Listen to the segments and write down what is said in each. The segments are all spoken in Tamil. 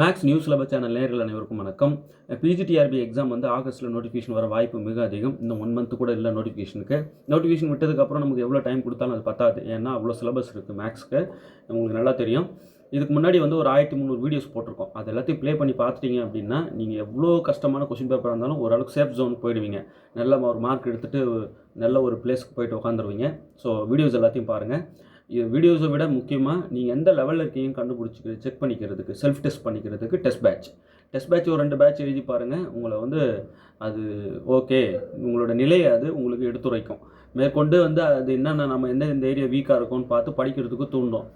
மேக்ஸ் நியூஸ் சிலபஸ் சேனல் நேயர்கள் அனைவருக்கும் வணக்கம். பிஜிடிஆர்பி எக்ஸாம் வந்து ஆகஸ்ட்டில் நோட்டிஃபிகேஷன் வர வாய்ப்பு மிக அதிகம். இன்னும் 1 மந்த் கூட இல்லை நோட்டிஃபிகேஷன் விட்டதுக்கப்புறம் நமக்கு எவ்வளோ டைம் கொடுத்தாலும் அது பத்தாது. ஏன்னா அவ்வளோ சிலபஸ் இருக்குது மேக்ஸ்க்கு, உங்களுக்கு நல்லா தெரியும். இதுக்கு முன்னாடி வந்து ஒரு 1300 வீடியோஸ் போட்டிருக்கோம். அது எல்லாத்தையும் ப்ளே பண்ணி பார்த்துட்டீங்க அப்படின்னா நீங்கள் எவ்வளோ கஷ்டமான கொஷின் பேப்பராக இருந்தாலும் ஓரளவுக்கு சேஃப் ஜோனுக்கு போயிடுவீங்க. நல்ல ஒரு மார்க் எடுத்துகிட்டு நல்ல ஒரு பிளேஸ்க்கு போயிட்டு உட்காந்துருவீங்க. ஸோ வீடியோஸ் எல்லாத்தையும் பாருங்கள். வீடியோஸை விட முக்கியமாக நீங்கள் எந்த லெவலில் இருக்கீங்கன்னு கண்டுபிடிச்சி செக் பண்ணிக்கிறதுக்கு, செல்ஃப் டெஸ்ட் பண்ணிக்கிறதுக்கு டெஸ்ட் பேட்ச் ஒரு 2 பேட்ச் எழுதி பாருங்கள். உங்களை வந்து அது ஓகே, உங்களோட நிலையை அது உங்களுக்கு எடுத்துரைக்கும். மேற்கொண்டு வந்து அது என்னென்ன நம்ம எந்த ஏரியா வீக்காக இருக்கும்னு பார்த்து படிக்கிறதுக்கு தூண்டும்.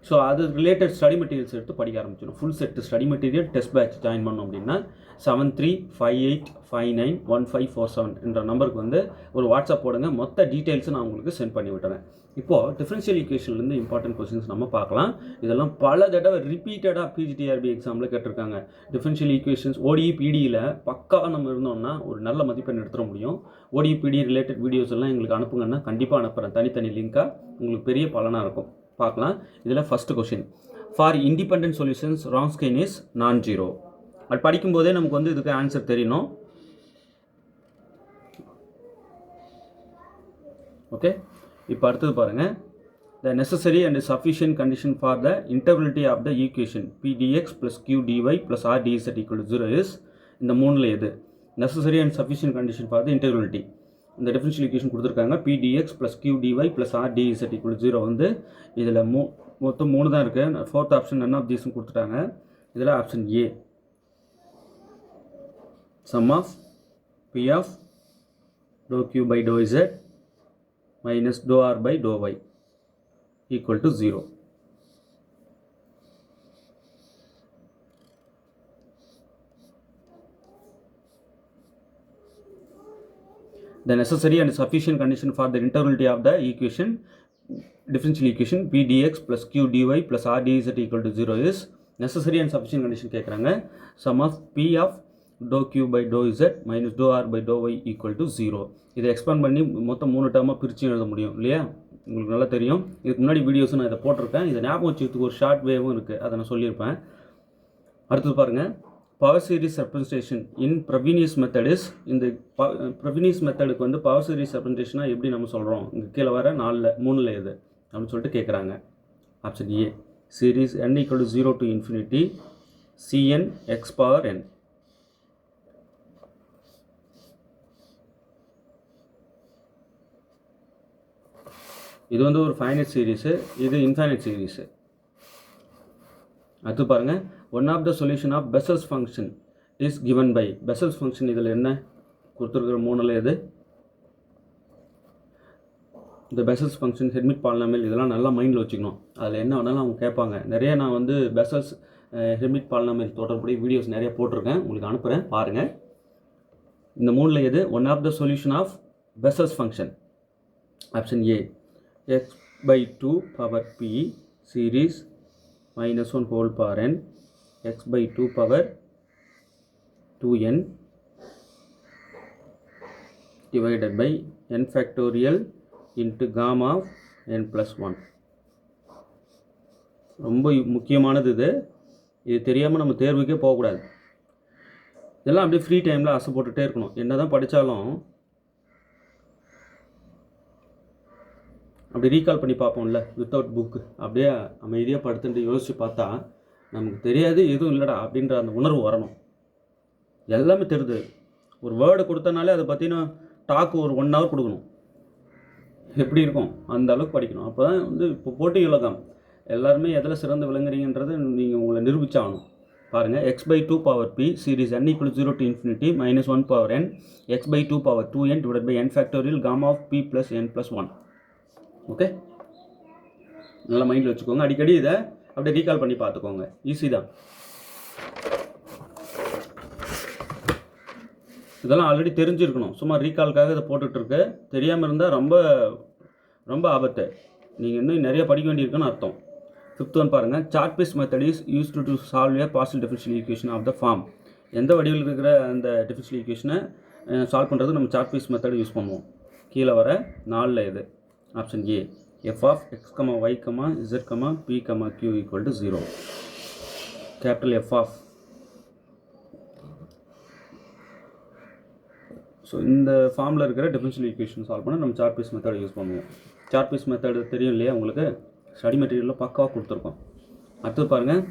ஸோ அது ரிலேட்டட் ஸ்டடி மெட்டீரியல்ஸ் எடுத்து படிக்க ஆரம்பிச்சிடும். Full set study material test batch join பண்ணோம் அப்படின்னா 7358591547 என்ற நம்பருக்கு வந்து ஒரு வாட்ஸ்அப் போடுங்க. மொத்த டீட்டெயில்ஸை நான் உங்களுக்கு சென்ட் பண்ணி விட்டுறேன். இப்போது டிஃபரன்ஷியல் ஈக்குவேஷன்லேருந்து இம்பார்ட்டன்ட் கொஸ்டின்ஸ் நம்ம பார்க்கலாம். இதெல்லாம் பல தடவை ரிப்பீட்டடாக பிஜிடிஆர்பி எக்ஸாமில் கேட்டிருக்காங்க. டிஃபரன்ஷியல் ஈக்குவேஷன்ஸ் ODE PDயில் பக்காவாக நம்ம இருந்தோம்னா ஒரு நல்ல மதிப்பெண் எடுத்துட முடியும். ODE PD ரிலேட்டட் வீடியோஸ் எல்லாம் எங்களுக்கு அனுப்புங்கன்னா கண்டிப்பாக அனுப்புகிறேன். தனித்தனி லிங்காக உங்களுக்கு பெரிய பலனாக இருக்கும். பார்க்கலாம். இதில் first question, for independent solutions Wronskian is non zero. அது படிக்கும்போதே நமக்கு வந்து இதுக்கு ஆன்சர் தெரியணும். ஓகே, இப்போ அடுத்தது பாருங்கள். The necessary and sufficient condition for the integrability of the equation PDX + QDY + RDZ = 0 is, இந்த மூணில் எது? Necessary and sufficient condition for the integrability. இந்த டிஃபரன்ஷியல் ஈக்குவேஷன் கொடுத்துருக்காங்க. PDX + QDY + RDZ = 0 வந்து இதில் மொத்தம் 3 தான் இருக்குது. 4th ஆப்ஷன் நன் ஆஃப் தீஸ்னு கொடுத்துட்டாங்க. இதில் option A, sum of P of dou Q by dou Z minus dou R by dou Y equal to 0. The necessary and sufficient condition for the intervality of the equation, differential equation PDX + QDY + RDZ = 0 is, necessary and sufficient condition கேட்குறாங்க. sum of P of dou Q by dou Z minus dou R by dou Y equal to 0. இதை எக்ஸ்பேண்ட் பண்ணி மொத்தம் 3 டேர்மாக பிரித்து எழுத முடியும் இல்லையா? உங்களுக்கு நல்லா தெரியும். இதுக்கு முன்னாடி வீடியோஸும் நான் இதை போட்டிருக்கேன். இதை ஞாபகம் வச்சுக்கிறதுக்கு ஒரு ஷார்ட் வேவும் இருக்குது, அதை நான் சொல்லியிருப்பேன். அடுத்தது பாருங்கள். Power series representation in Frobenius method is, இந்த ப்ரவீனியஸ் மெத்தடுக்கு வந்து பவர் சீரிஸ் ரெப்ரசன்டேஷனாக எப்படி நம்ம சொல்கிறோம்? இங்கே கீழே வர 3ல் எது அப்படின்னு சொல்லிட்டு கேட்குறாங்க. Option A, series n = 0 to infinity Cn x power n. இது வந்து ஒரு ஃபைனைட் சீரீஸு, இது இன்ஃபைனைட் சீரீஸு. அடுத்து பாருங்கள். One of the solution of Bessel's function is given by. Bessel's function இதில் என்ன கொடுத்துருக்குற 3ல் எது? இந்த பெசல்ஸ் ஃபங்க்ஷன், ஹெர்மிட் பாலினாமியல், இதெல்லாம் நல்லா மைண்டில் வச்சுக்கணும். அதில் என்ன வேணாலும் அவங்க கேட்பாங்க. நிறைய நான் வந்து பெசல்ஸ் ஹெர்மிட் பாலினாமியல் தொடர்புடைய வீடியோஸ் நிறைய போட்டிருக்கேன், உங்களுக்கு அனுப்புகிறேன், பாருங்கள். இந்த 3ல் எது one of the solution of Bessel's function? Option A, x/2 power p series -1 whole power n x/2 power 2n divided by n factorial into gamma of n plus 1. ரொம்ப முக்கியமானது இது தெரியாமல் நம்ம தேர்வுக்கே போகக்கூடாது. இதெல்லாம் அப்படியே ஃப்ரீ டைமில் ஆசை போட்டுகிட்டே இருக்கணும். என்ன தான் படித்தாலும் அப்படி ரீகால் பண்ணி பார்ப்போம்ல, வித்தவுட் புக்கு. அப்படியே அமைதியாக படுத்துட்டு யோசித்து பார்த்தா நமக்கு தெரியாது எதுவும் இல்லைடா அப்படின்ற அந்த உணர்வு வரணும். எல்லாமே தெரியுது. ஒரு வேர்டு கொடுத்தனாலே அதை பற்றின டாக்கு ஒரு 1 hour கொடுக்கணும். எப்படி இருக்கும் அந்த அளவுக்கு படிக்கணும். அப்போ தான் வந்து இப்போ போட்டி உலகம் எல்லாருமே எதில் சிறந்து விளங்குறீங்கன்றது நீங்கள் உங்களை நிரூபிச்சாகணும். பாருங்கள். x/2 power p series n = 0 to infinity -1 power n x/2 power 2n divided by n factorial gamma of p plus n plus 1. Okay, நல்லா மைண்டில் வச்சுக்கோங்க. அடிக்கடி இதை அப்படியே ரீகால் பண்ணி பார்த்துக்கோங்க. ஈஸி தான். இதெல்லாம் ஆல்ரெடி தெரிஞ்சிருக்கணும். சும்மா ரீகால்க்காக இதை போட்டுட்ருக்கு. தெரியாமல் இருந்தால் ரொம்ப ரொம்ப ஆபத்து. நீங்கள் இன்னும் நிறைய படிக்க வேண்டியிருக்குன்னு அர்த்தம். 5th ஒன் பாருங்கள். Charpit's method is used to solve a partial differential equation of the form. எந்த வடிவில் இருக்கிற அந்த டிஃபரன்ஷியல் ஈக்குவேஷனை சால்வ் பண்ணுறது நம்ம சார்ட் பீஸ் மெத்தட் யூஸ் பண்ணுவோம். கீழே வர 4ல் எது? Option A, f of x, y, z, p, q = 0. Capital F of so இந்த ஃபார்மில் இருக்கிற டிஃபரன்ஷியல் ஈக்குவேஷன் சால்வ் பண்ண நம்ம சார்ட் பீஸ் மெத்தட் யூஸ் பண்ணுவோம். சார்ட் பீஸ் மெத்தட் தெரியும் இல்லையா உங்களுக்கு, ஸ்டடி மெட்டீரியலில் பக்காவாக கொடுத்துருக்கோம். அடுத்து பாருங்கள்,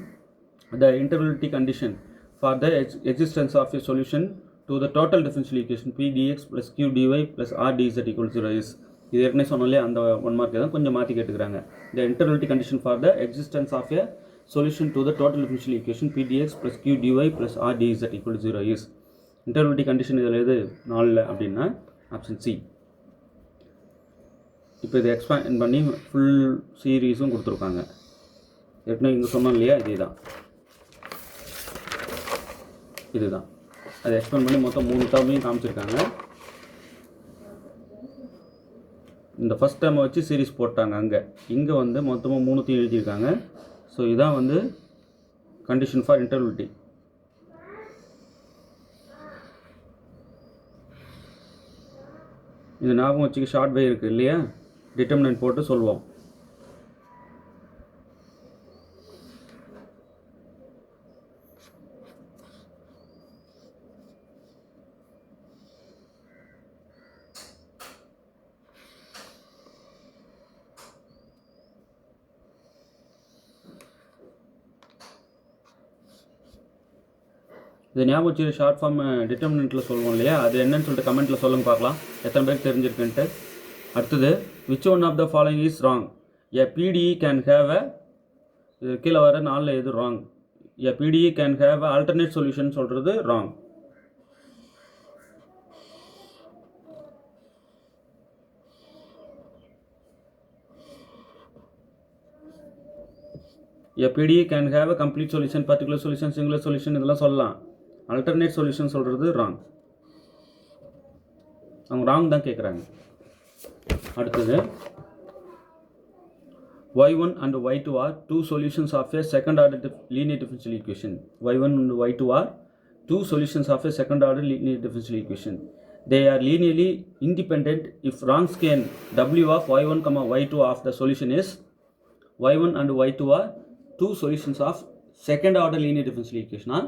the intervality condition for the existence of a solution to the total differential equation p dx plus q dy plus r dz equal to 0 is. இது ஏற்கனவே சொன்னாலே அந்த 1 மார்க் தான் கொஞ்சம் மாற்றி கேட்டுக்கிறாங்க. the intervality condition for the existence of a solution to the total differential equation p dx plus q dy plus r dz equal to 0 is. intervality condition இதில் எது 4 அப்படின்னா ஆப்ஷன் சி. இப்போ இதை எக்ஸ்பேண்ட் பண்ணி ஃபுல் சீரீஸும் கொடுத்துருக்காங்க. ஏற்கனவே இங்கே சொன்னோம் இல்லையா, இதுதான் அதை எக்ஸ்பேண்ட் பண்ணி மொத்தம் 3 டேர்மையும் காமிச்சிருக்காங்க. இந்த ஃபஸ்ட் டேர்மை வச்சு சீரீஸ் போட்டாங்க. இங்கே வந்து மொத்தமாக 3 எழுதியிருக்காங்க. ஸோ இதான் வந்து கண்டிஷன் ஃபார் இன்டர்வல்ட்டி. இந்த ஞாபகம் வச்சுக்க ஷார்ட் வே இருக்குது இல்லையா, டிட்டர்மினன்ட் போட்டு சொல்லுவோம். இது ஞாபகம் வச்சு ஷார்ட் ஃபார்ம் டிட்டர்மினண்ட்டில் சொல்லுவோம் இல்லையா, அது என்னன்னு சொல்லிட்டு கமெண்ட்டில் சொல்லுங்க பார்க்கலாம் எத்தனை பேருக்கு தெரிஞ்சிருக்குன்ட்டு. அடுத்தது, which one of the following is wrong? A PDE can have a, இது கீழே வர 4 எது ராங்? A PDE can have a alternate solution சொல்கிறது wrong. A PDE can have a complete solution, particular solution, singular solution இதெல்லாம் சொல்லலாம். ஆல்டர்னேட் சொல்யூஷன் சொல்கிறது ராங். அவங்க ராங் தான் கேட்குறாங்க. அடுத்தது, y1 and y2 are 2 solutions of a second order linear differential equation. y1 and y2 are 2 solutions of a second order linear differential equation. They are linearly independent if Wronskian w of y1, y2 of the solution is y1 and y2 are 2 solutions of second order linear differential ஈக்குவேஷனா,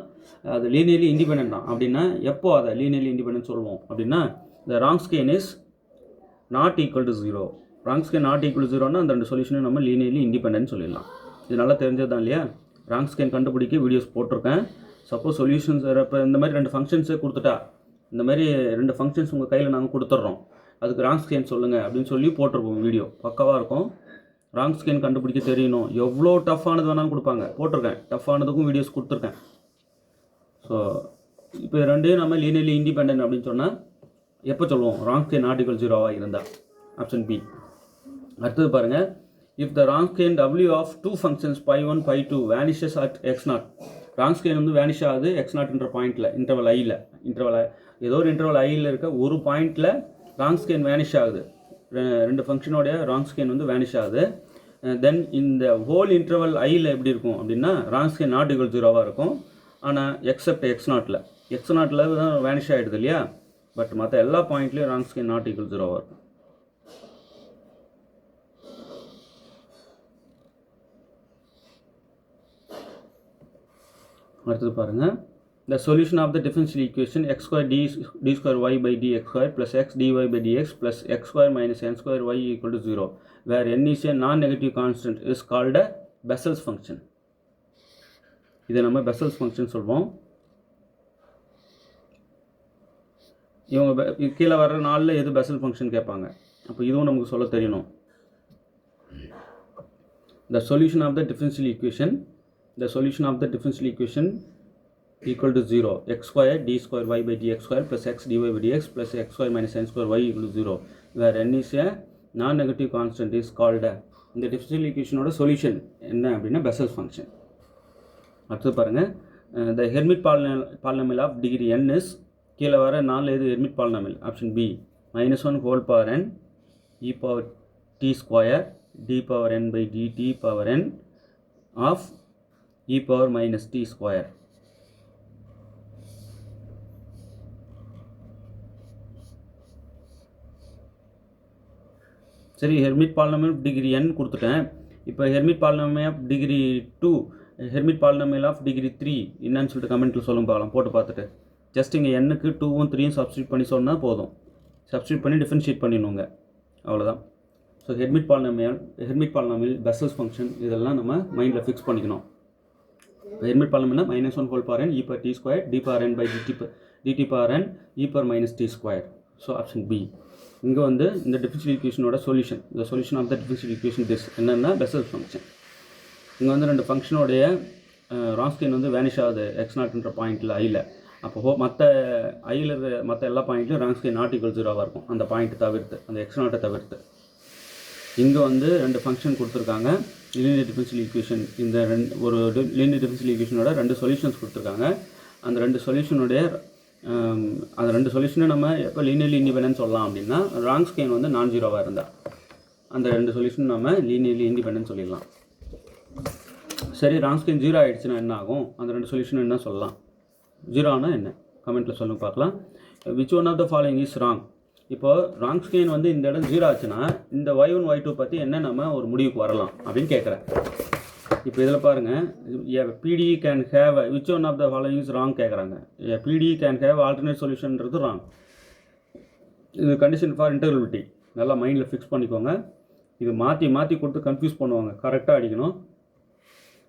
அது லீனியர்லி இண்டிபெண்டன்ட் தான். அப்படின்னா எப்போ அதை லீனியர்லி இண்டிபெண்டன்ட் சொல்லுவோம் அப்படின்னா, இந்த Wronskian is not equal to 0. Wronskian not equal to 0னா அந்த 2 சொல்யூஷனும் நம்ம லீனியர்லி இண்டிபெண்டன்ட் சொல்லிடலாம். இது நல்லா தெரிஞ்சது தான் இல்லையா. Wronskian கண்டுபிடிக்க வீடியோஸ் போட்டிருக்கேன். சப்போஸ் சொல்யூஷன்ஸ் இப்போ இந்த மாதிரி 2 ஃபங்க்ஷன்ஸே கொடுத்துட்டா, இந்த மாதிரி 2 ஃபங்க்ஷன்ஸ் உங்கள் கையில் நாங்கள் கொடுத்துட்றோம், அதுக்கு Wronskian சொல்லுங்கள் அப்படின்னு சொல்லி போட்டிருப்போம். வீடியோ பக்காவாக இருக்கும். Wronskian கண்டுபிடிக்க தெரியணும். எவ்வளோ டஃப்பானது வேணாலும் கொடுப்பாங்க, போட்டிருக்கேன். டஃப்பானதுக்கும் வீடியோஸ் கொடுத்துருக்கேன். ஸோ இப்போ ரெண்டையும் நம்ம லீனியர்லி இண்டிபெண்டன்ட் அப்படின்னு சொன்னால் எப்போ சொல்லுவோம்? Wronskian நாட் ஈக்குவல் 0 இருந்தால் ஆப்ஷன் பி. அடுத்தது பாருங்கள், if the Wronskian w of 2 functions π1 π2 vanishes at x0. Wronskian வந்து வேனிஷ் ஆகுது x0ன்ற பாயிண்டில், இன்டர்வல் ஐயில், ஏதோ ஒரு இன்டர்வல் ஐயில் இருக்க ஒரு பாயிண்டில் Wronskian வேனிஷ் ஆகுது. 2 ஃபங்க்ஷனோடைய Wronskian வந்து வேனிஷ் ஆகுது. தென் இந்த ஹோல் இன்டர்வல் ஐயில் எப்படி இருக்கும் அப்படின்னா Wronskian நாட் ஈக்குவல் 0 இருக்கும். ஆனால் எக்ஸப்ட் x0ல் தான் வேனிஷ் ஆகிடுது இல்லையா. பட் மற்ற எல்லா பாயிண்ட்லேயும் Wronskian நாட் ஈக்குவல் 0 இருக்கும். அடுத்தது பாருங்கள், the solution of the differential equation x square d square y by dx square plus x dy by dx plus x square minus n square y equal to 0 where n is a non-negative constant is called a Bessel's function. இதை நம்ம Bessel's function சொல்வோம். இவங்க கீழே வர்ற 4ல் எது Bessel function கேட்பாங்க. அப்போ இதுவும் நமக்கு சொல்ல தெரியணும். the solution of the differential equation equal to 0 x square d square y by dx square plus x dy by dx plus x square minus n square y equal to 0 where n is a non-negative constant is called a. இந்த differential equationோட சொல்யூஷன் என்ன அப்படின்னா Bessel's function. அடுத்து பாருங்கள், the Hermite polynomial of degree n is, கீழே வர 4 எது Hermite polynomial? Option B, -1 whole power n e power t square d power n by dt power n of e power minus t square. சரி, Hermite polynomial of degree n கொடுத்துட்டேன். இப்போ Hermite polynomial of degree 2, Hermite polynomial of degree 3 என்னன்னு சொல்லிட்டு கமெண்ட்டில் சொல்லுங்க பார்க்கலாம், போட்டு பார்த்துட்டு. ஜஸ்ட் இங்கே எண்ணுக்கு 2ம் 3யும் சப்ஸ்டியூட் பண்ணி சொன்னால் போதும். சப்ஸ்டியூட் பண்ணி டிஃபரன்ஷியேட் பண்ணிடணுங்க, அவ்வளோதான். So hermit polynomial, Bessel's function இதெல்லாம் நம்ம மைண்டில் ஃபிக்ஸ் பண்ணிக்கணும். இப்போ hermit பாலினாமியல்னா -1 whole power n e power t square d power n by dt power n e power minus t square. So option B. இங்கே வந்து இந்த டிஃபரன்ஷியல் ஈக்குவேஷனோட சொல்யூஷன், இந்த solution of the differential equation this என்னென்னா பெசல்ஸ் ஃபங்க்ஷன். இங்கே வந்து ரெண்டு ஃபங்க்ஷனோடைய ரான்ஸ்கியன் வந்து வேனிஷ் ஆகுது x0ன்ற பாயிண்ட்டில் ஐயில். அப்போ மற்ற ஐயில் மற்ற எல்லா பாயிண்ட்லையும் ரான்ஸ்கியன் நாட் ஈக்குவல் 0வாக இருக்கும், அந்த பாயிண்ட் தவிர்த்து, அந்த x0 தவிர்த்து. இங்கே வந்து ரெண்டு ஃபங்க்ஷன் கொடுத்துருக்காங்க, லீனியர் டிஃபரன்ஷியல் ஈக்குவேஷன். இந்த ஒரு லீனியர் டிஃபரன்ஷியல் ஈக்குவேஷனோட ரெண்டு சொல்யூஷன்ஸ் கொடுத்துருக்காங்க. அந்த ரெண்டு சொல்யூஷனை நம்ம எப்போ லீனியர்லி இண்டிபெண்டன்ட் சொல்லலாம் அப்படின்னா, ரான்ஸ்கியன் வந்து நான் ஜீரோவாக இருந்தால் அந்த ரெண்டு சொல்யூஷன் நம்ம லீனியர்லி இண்டிபெண்டன்ட் சொல்லிடலாம். சரி, ரான்ஸ்கியன் 0 ஆகிடுச்சுன்னா என்ன ஆகும்? அந்த ரெண்டு சொல்யூஷன் என்ன சொல்லலாம்? 0 ஆனால் என்ன கமெண்ட்டில் சொல்லுங்க பார்க்கலாம். Which one of the following is wrong. இப்போது ரான்ஸ்கியன் வந்து இந்த இடம் 0 ஆச்சுன்னா இந்த y1 y2 பற்றி என்ன நம்ம ஒரு முடிவுக்கு வரலாம் அப்படின்னு கேட்குறேன். இப்போ இதில் பாருங்கள், PDE can have which one of the following is wrong கேட்குறாங்க. PDE கேன் ஹேவ் ஆல்டர்னேட் சொல்யூஷன்றது ராங். இது கண்டிஷன் ஃபார் இன்டர்வலிட்டி, நல்லா மைண்டில் ஃபிக்ஸ் பண்ணிக்கோங்க. இது மாற்றி கொடுத்து கன்ஃபியூஸ் பண்ணுவாங்க, கரெக்டாக அடிக்கணும்.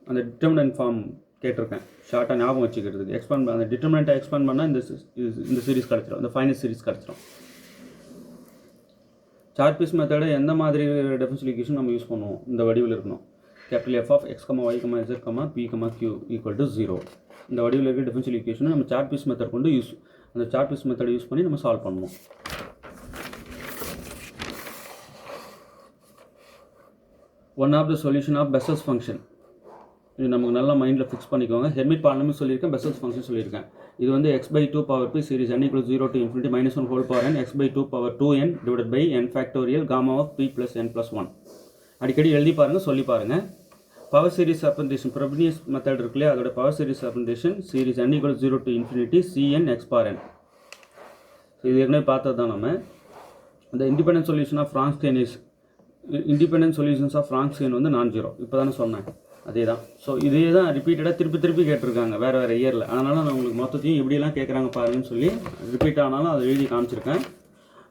அந்த டிட்டர்மினன்ட் ஃபார்ம் கேட்டிருக்கேன், ஷார்ட்டாக ஞாபகம் வச்சுக்கிறதுக்கு. அந்த டிட்டர்மினண்ட்டை எக்ஸ்பேண்ட் பண்ணால் இந்த சீரிஸ் கிடச்சிடும், இந்த ஃபைனல் சீரிஸ் கிடச்சிடும். சார்பீஸ் மெத்தடை எந்த மாதிரி டிஃபரன்ஷியல் ஈக்குவேஷன் நம்ம யூஸ் பண்ணுவோம்? இந்த வடிவில் இருக்கணும். Capital F of x, y, z, p, q equal to 0. இந்த வடிவில் இருக்கிற டிஃபரன்ஷியல் ஈக்குவேஷனை நம்ம சார்பீஸ் மெத்தட் கொண்டு அந்த சார்பீஸ் மெத்தடை யூஸ் பண்ணி நம்ம சால்வ் பண்ணுவோம். One of the solution of Bessel's function, இது நமக்கு நல்லா மைண்டில் ஃபிக்ஸ் பண்ணிக்கோங்க. ஹெர்மிட் பாலினாமியல் சொல்லியிருக்கேன், பெசல்ஸ் ஃபங்க்ஷன் சொல்லியிருக்கேன். இது வந்து x/2 power p series n equals 0 to infinity -1 whole power n x/2 power 2n divided by n factorial gamma of p plus n plus 1. அடிக்கடி எழுதி பாருங்கள், சொல்லி பாருங்கள். பவர் சீரிஸ் ரெப்ரசன்டேஷன், ஃப்ரெப்னியஸ் மெத்தட் இருக்கு இல்லையா, அதோட power series representation series n equals 0 to infinity cn x power n. இது ஏற்கனவே பார்த்தது தான் நம்ம. இந்த independent solution of Wronskian is independent solutions of Wronskian வந்து நான் ஜீரோ. இப்போ தானே சொன்னேன், அதே தான். ஸோ இதே தான் ரிப்பீட்டடாக திருப்பி கேட்டிருக்காங்க வேறு இயரில். அதனால் நான் உங்களுக்கு மொத்தத்தையும் எப்படிலாம் கேட்குறாங்க பாருங்கன்னு சொல்லி ரிப்பீட் ஆனாலும் அதை எழுதி காமிச்சிருக்கேன்.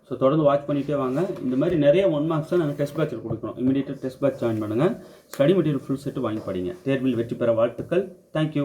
ஸோ தொடர்ந்து வாட்ச் பண்ணிகிட்டே வாங்க. இந்த மாதிரி நிறைய 1 marks தான் நாங்கள் டெஸ்ட் பேட்சில் கொடுக்குறோம். இமீடியட்டாக டெஸ்ட் பேட்ச் ஜாயின் பண்ணுங்கள். ஸ்டடி மெட்டீரியல் ஃபுல் செட்டு வாங்கி படிங்க. தேர்வில் வெற்றி பெற வாழ்த்துக்கள். தேங்க்யூ.